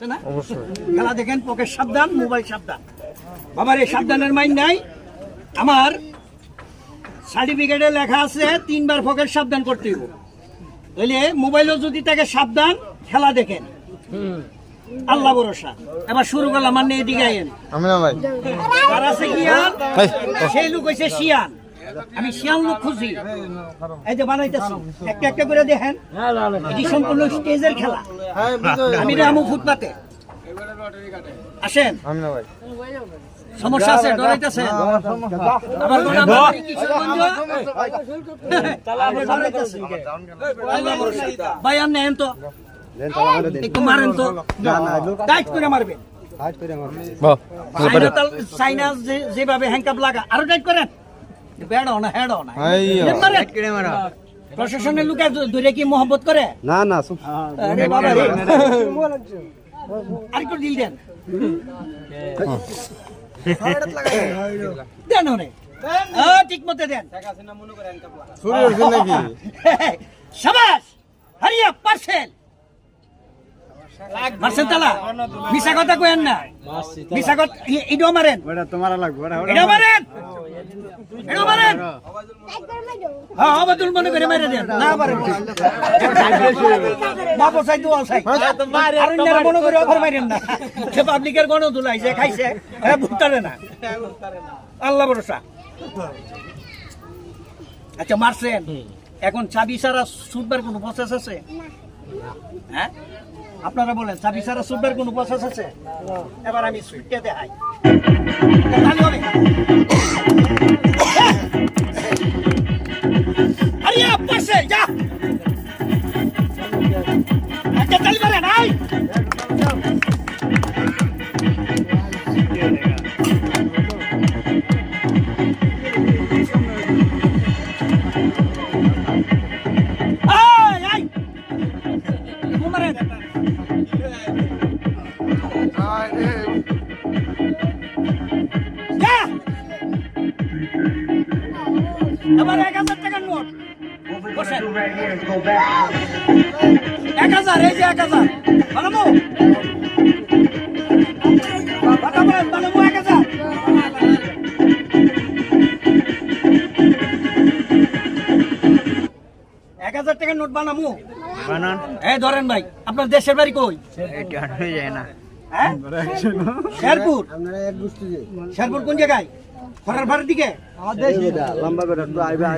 খেলা দেখেন, পকেট সাবধান, মোবাইল সাবধান। বাবার এই সাবধানের মাইন নাই। আমার সার্টিফিকেটে লেখা আছে 3 বার পকেট সাবধান করতে হইব। তাইলে মোবাইলও যদি তাকে সাবধান, খেলা দেখেন, আল্লাহ ভরসা। এবার শুরু করলাম। মানে এদিকে আইন আর আছে গিয়ান, সেই লোক হইছে শিয়ান। আমি শিয়ান লোক খুঁজি, এই যে বানাইতেছি একটা একটা করে দেখেন। এটি সম্পূর্ণ স্টেজের খেলা। আমি রামু ফুটপাতে আসেন, সমস্যা আছে, ডরাইতেছেন আবার ভাই আপনি এন তো একটু মারেন তো, টাইট করে মারবেন। চাইনা যেভাবে হ্যান্ডকাপ লাগা, আরো টাইট করেন। প্রশাসনের লোক ধরে কি মহব্বত করে? না না, আরেকটু দিল দেন, দেন ঠিক মতো দেন। সাবাস, হারিয়া পার্সেল মারছেন তালা। মিশা কথা কয়েন না, মিশা কথা এটাও মারেন, এটাও মারেন, এটাও মারেন। হ্যাঁ, অবাদুল মনে করে মেরে দেন। না পারেন বাবু চাই দোয়াল চাই, আর মনে করে অফার মারেন না। সে পাবলিকের গণ দুলাইছে, খাইছে, বুঝতে না, আল্লাহ ভরসা। আচ্ছা মারছেন, এখন চাবি ছাড়া ছুটবার কোনো প্রসেস আছে? হ্যাঁ আপনারা বলেন, চাবি ছাড়া ছুটবার কোনো প্রসেস আছে? এবার আমি ছুটতে দেখাই। আবার 1000 টাকার নোট, 1000, এই যে 1000 বানাবো, বানাবো 1000। টাকার নোট বানাবো, বানান। এই ধরেন ভাই, আপনার দেশের বাড়ি কই? শেরপুর। শেরপুর কোন জায়গায়? খরার ভাড়ার দিকে। লম্বা করে আইবা।